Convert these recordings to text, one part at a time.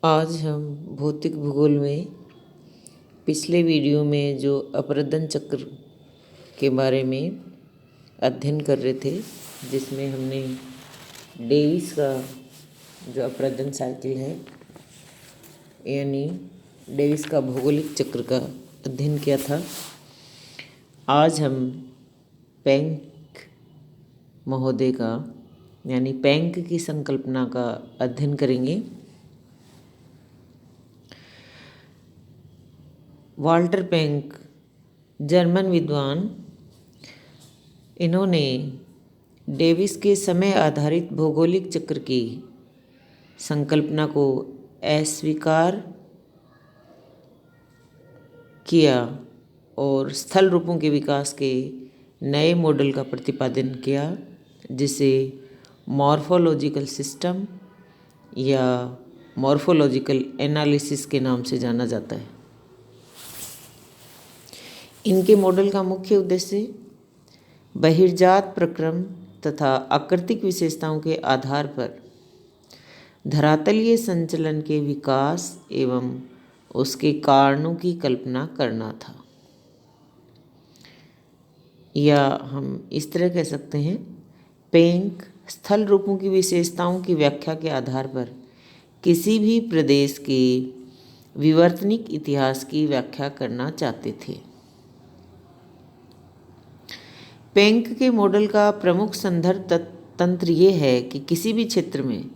आज हम भौतिक भूगोल में पिछले वीडियो में जो अपरदन चक्र के बारे में अध्ययन कर रहे थे, जिसमें हमने डेविस का जो अपरदन साइकिल है यानी डेविस का भौगोलिक चक्र का अध्ययन किया था। आज हम प्लैंक महोदय का यानी प्लैंक की संकल्पना का अध्ययन करेंगे। वाल्टर प्लैंक जर्मन विद्वान, इन्होंने डेविस के समय आधारित भौगोलिक चक्र की संकल्पना को अस्वीकार किया और स्थल रूपों के विकास के नए मॉडल का प्रतिपादन किया, जिसे मॉर्फोलॉजिकल सिस्टम या मॉर्फोलॉजिकल एनालिसिस के नाम से जाना जाता है। इनके मॉडल का मुख्य उद्देश्य बहिर्जात प्रक्रम तथा आकृतिक विशेषताओं के आधार पर धरातलीय संचलन के विकास एवं उसके कारणों की कल्पना करना था, या हम इस तरह कह सकते हैं, प्लैंक स्थल रूपों की विशेषताओं की व्याख्या के आधार पर किसी भी प्रदेश के विवर्तनिक इतिहास की व्याख्या करना चाहते थे। प्लैंक के मॉडल का प्रमुख संदर्भ तंत्र ये है कि किसी भी क्षेत्र में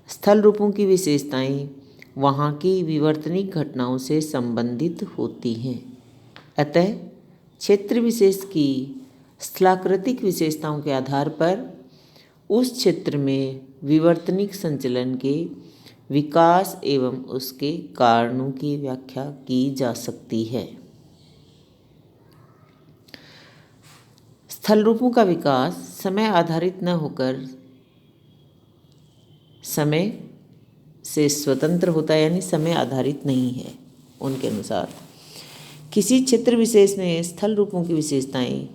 स्थल रूपों की विशेषताएं वहाँ की विवर्तनिक घटनाओं से संबंधित होती हैं। अतः क्षेत्र विशेष की स्थलाकृतिक विशेषताओं के आधार पर उस क्षेत्र में विवर्तनिक संचलन के विकास एवं उसके कारणों की व्याख्या की जा सकती है। स्थल रूपों का विकास समय आधारित न होकर समय से स्वतंत्र होता है, यानी समय आधारित नहीं है। उनके अनुसार किसी क्षेत्र विशेष में स्थल रूपों की विशेषताएं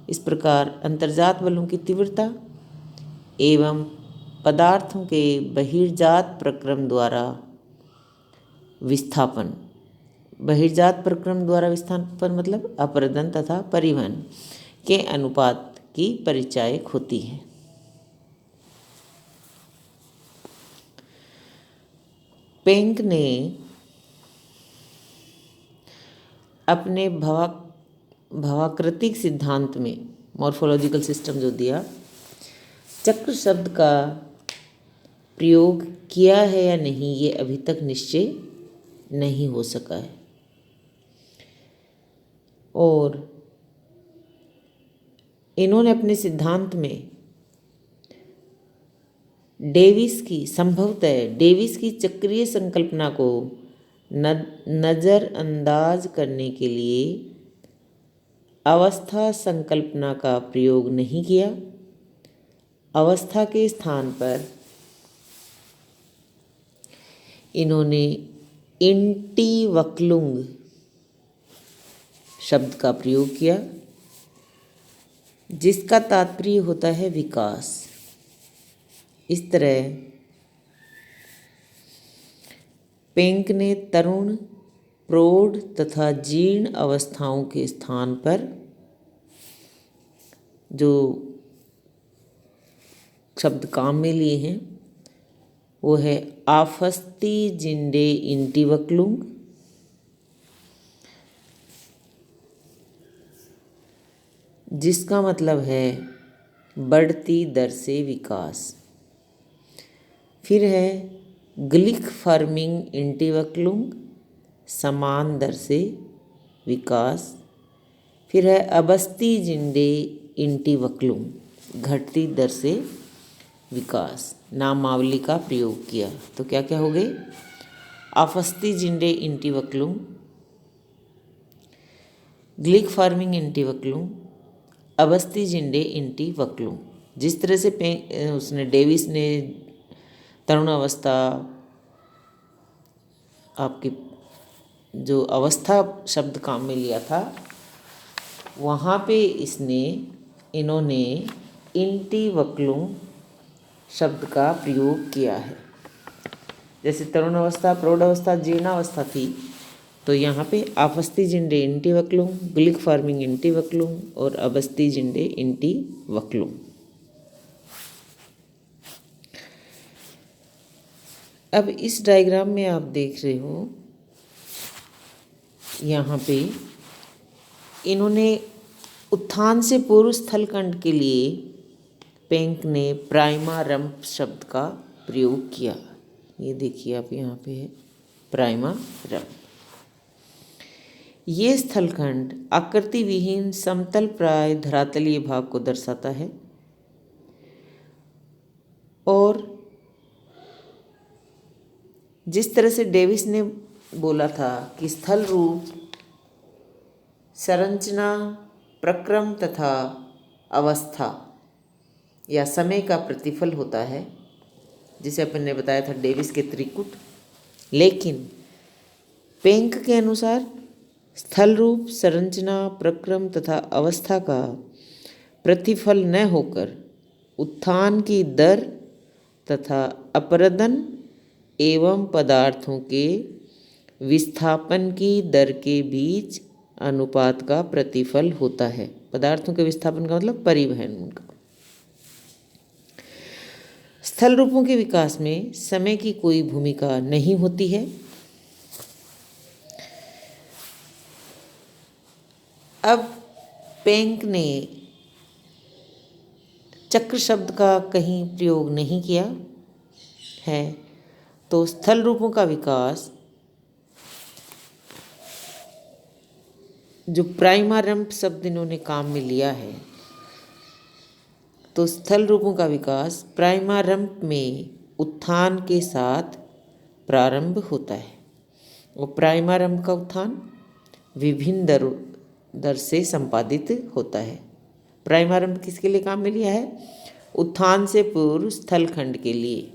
इस प्रकार अंतर्जात बलों की तीव्रता एवं पदार्थों के बहिर्जात प्रक्रम द्वारा विस्थापन, बहिर्जात प्रक्रम द्वारा विस्थापन मतलब अपरदन तथा परिवहन के अनुपात की परिचायक होती है। प्लैंक ने अपने भवाकृतिक सिद्धांत में मॉर्फोलॉजिकल सिस्टम जो दिया, चक्र शब्द का प्रयोग किया है या नहीं ये अभी तक निश्चय नहीं हो सका है, और इन्होंने अपने सिद्धांत में संभवतः डेविस की चक्रीय संकल्पना को नज़रअंदाज करने के लिए अवस्था संकल्पना का प्रयोग नहीं किया। अवस्था के स्थान पर इन्होंने इंटीवक्लुंग शब्द का प्रयोग किया, जिसका तात्पर्य होता है विकास। इस तरह प्लैंक ने तरुण, प्रौढ़ तथा जीर्ण अवस्थाओं के स्थान पर जो शब्द काम में लिए हैं वो है आफस्ती जिंडे इंटीवक्लुंग, जिसका मतलब है बढ़ती दर से विकास। फिर है ग्लिक फार्मिंग इंटीवक्लुंग, समान दर से विकास। फिर है अबस्ती जिंडे इंटीवक्लुंग, घटती दर से विकास। नामावली का प्रयोग किया तो क्या क्या हो गए? आफस्ती जिंडे इंटीवक्लुंग, ग्लिक फार्मिंग इंटीवक्लुंग, अबस्ती जिंडे इंटीवक्लुंग। जिस तरह से उसने डेविस ने तरुण अवस्था, आपकी जो अवस्था शब्द काम में लिया था, वहाँ पे इन्होंने इंटीवक्लुंग शब्द का प्रयोग किया है। जैसे तरुण अवस्था, प्रौढ़ अवस्था, जीर्णावस्था थी, तो यहाँ पे आपस्ति जिंडे इंटी वक्लुम, ग्लिक फार्मिंग इंटी वक्लुम और अबस्ति जिंडे इंटी वक्लुम। अब इस डायग्राम में आप देख रहे हो, यहाँ पे इन्होंने उत्थान से पूर्व स्थलखंड के लिए पेंक ने प्राइमारंभ शब्द का प्रयोग किया। ये देखिए आप, यहाँ पे है प्राइमारंभ। ये स्थलखंड आकृति विहीन समतल प्राय धरातलीय भाग को दर्शाता है और जिस तरह से डेविस ने बोला था कि स्थल रूप संरचना, प्रक्रम तथा अवस्था या समय का प्रतिफल होता है, जिसे अपन ने बताया था डेविस के त्रिकुट, लेकिन पेंक के अनुसार स्थल रूप संरचना, प्रक्रम तथा अवस्था का प्रतिफल न होकर उत्थान की दर तथा अपरदन एवं पदार्थों के विस्थापन की दर के बीच अनुपात का प्रतिफल होता है। पदार्थों के विस्थापन का मतलब परिवहन उनका। स्थल रूपों के विकास में समय की कोई भूमिका नहीं होती है। अब पेंक ने चक्र शब्द का कहीं प्रयोग नहीं किया है, तो स्थल रूपों का विकास जो प्राइमारंभ शब्द इन्होंने काम में लिया है, तो स्थल रूपों का विकास प्राइमारंभ में उत्थान के साथ प्रारंभ होता है और प्राइमारंभ का उत्थान विभिन्न दर से संपादित होता है। प्राइमारंभ किसके लिए काम में लिया है? उत्थान से पूर्व स्थलखंड के लिए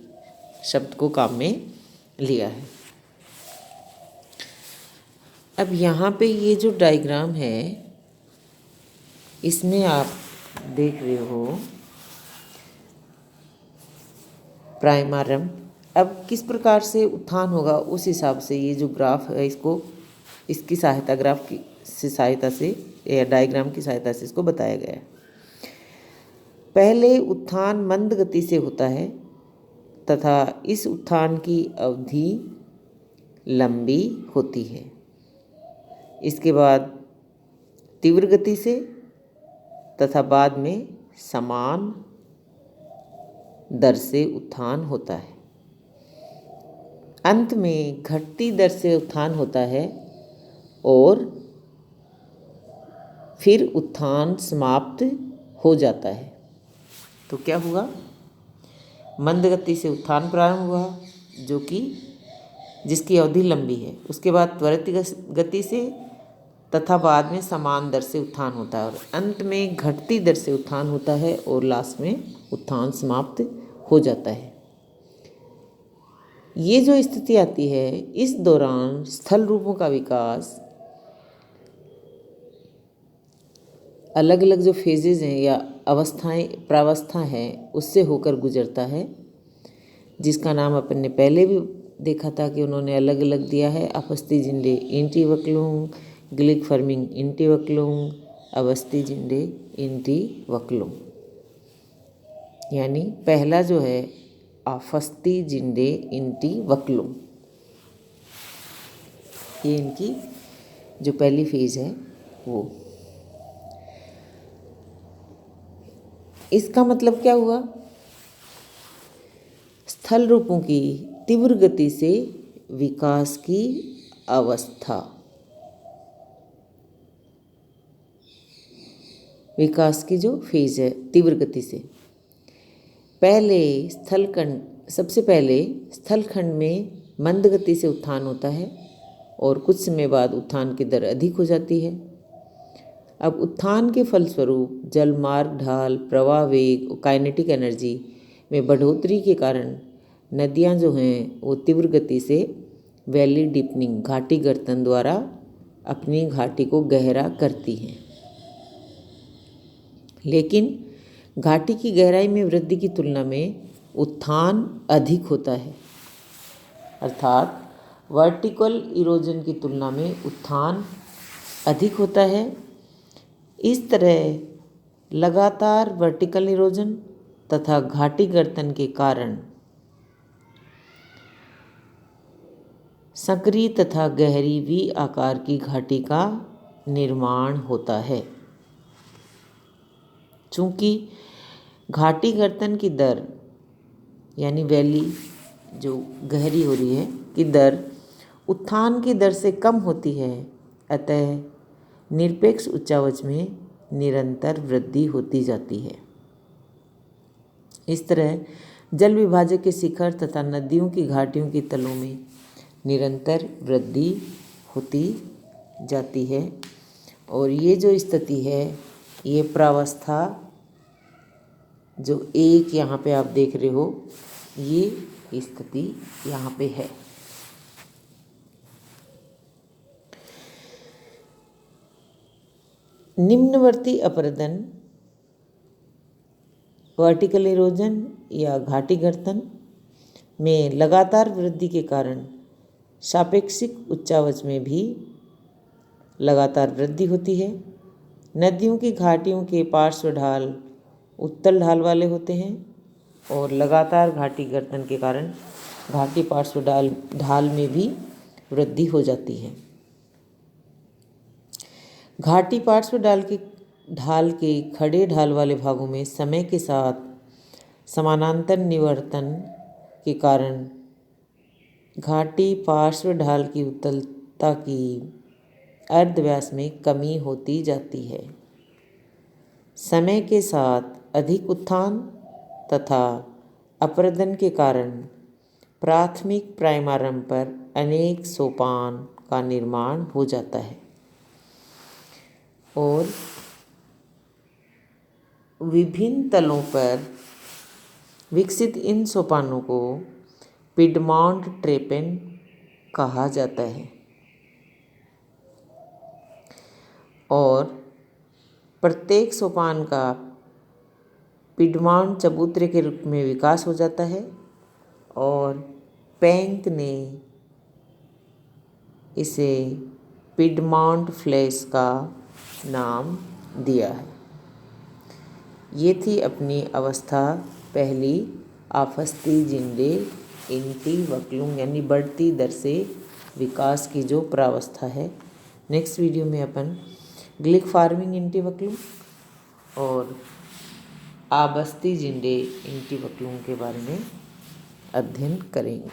शब्द को काम में लिया है। अब यहाँ पे ये जो डायग्राम है, इसमें आप देख रहे हो प्राइमारंभ। अब किस प्रकार से उत्थान होगा, उस हिसाब से ये जो ग्राफ है इसको, इसकी सहायता ग्राफ की सहायता से या डायग्राम की सहायता से इसको बताया गया है। पहले उत्थान मंद गति से होता है तथा इस उत्थान की अवधि लंबी होती है। इसके बाद तीव्र गति से तथा बाद में समान दर से उत्थान होता है। अंत में घटती दर से उत्थान होता है और फिर उत्थान समाप्त हो जाता है। तो क्या हुआ? मंद गति से उत्थान प्रारंभ हुआ, जो कि जिसकी अवधि लंबी है। उसके बाद त्वरित गति से तथा बाद में समान दर से उत्थान होता है और अंत में घटती दर से उत्थान होता है और लास्ट में उत्थान समाप्त हो जाता है। ये जो स्थिति आती है, इस दौरान स्थल रूपों का विकास अलग अलग जो फेजेज हैं या अवस्थाएं, प्रावस्था हैं, उससे होकर गुजरता है, जिसका नाम अपन ने पहले भी देखा था कि उन्होंने अलग अलग दिया है। आपस्ति जिंडे इंटी वक्लुंग, ग्लिक फर्मिंग इंटी वक्लुंग, अवस्थि जिंडे इंटी वक्लुंग। यानी पहला जो है आपस्ति जिंडे इंटी वक्लुंग, ये इनकी जो पहली फेज है वो। इसका मतलब क्या हुआ? स्थल रूपों की तीव्र गति से विकास की अवस्था, विकास की जो फेज है तीव्र गति से, सबसे पहले स्थलखंड में मंद गति से उत्थान होता है और कुछ समय बाद उत्थान की दर अधिक हो जाती है। अब उत्थान के फलस्वरूप जलमार्ग, ढाल, प्रवाह वेग और काइनेटिक एनर्जी में बढ़ोतरी के कारण नदियां जो हैं वो तीव्र गति से वैली डीपनिंग, घाटी गर्तन द्वारा अपनी घाटी को गहरा करती हैं। लेकिन घाटी की गहराई में वृद्धि की तुलना में उत्थान अधिक होता है। अर्थात वर्टिकल इरोजन की तुलना में उत्थान अधिक होता है। इस तरह लगातार वर्टिकल इरोजन तथा घाटी गर्तन के कारण संकरी तथा गहरी वी आकार की घाटी का निर्माण होता है। चूँकि घाटी गर्तन की दर यानी वैली जो गहरी हो रही है की दर उत्थान की दर से कम होती है, अतः निरपेक्ष उच्चावच में निरंतर वृद्धि होती जाती है। इस तरह जल विभाजक के शिखर तथा नदियों की घाटियों की तलों में निरंतर वृद्धि होती जाती है। और ये जो स्थिति है, ये प्रावस्था जो एक यहाँ पे आप देख रहे हो, ये स्थिति यहाँ पे है। निम्नवर्ती अपरदन वर्टिकल इरोजन या घाटी गर्तन में लगातार वृद्धि के कारण सापेक्षिक उच्चावच में भी लगातार वृद्धि होती है। नदियों की घाटियों के पार्श्व ढाल उत्तल ढाल वाले होते हैं और लगातार घाटी गर्तन के कारण घाटी पार्श्व ढाल में भी वृद्धि हो जाती है। घाटी पार्श्व ढाल के खड़े ढाल वाले भागों में समय के साथ समानांतर निवर्तन के कारण घाटी पार्श्व ढाल की उत्तलता की अर्धव्यास में कमी होती जाती है। समय के साथ अधिक उत्थान तथा अपरदन के कारण प्राथमिक प्राइमारंभ पर अनेक सोपान का निर्माण हो जाता है और विभिन्न तलों पर विकसित इन सोपानों को पिडमॉन्ट ट्रेपेन कहा जाता है। और प्रत्येक सोपान का पिडमॉन्ट चबूतरे के रूप में विकास हो जाता है और पैंक ने इसे पिडमॉन्ट फ्लैश का नाम दिया है। ये थी अपनी अवस्था पहली आफस्ती जिंडे इंटी वक्लुम यानी बढ़ती दर से विकास की जो प्रावस्था है। नेक्स्ट वीडियो में अपन ग्लिक फार्मिंग इंटी वक्लुम और आबस्ती जिंडे इंटी वक्लुम के बारे में अध्ययन करेंगे।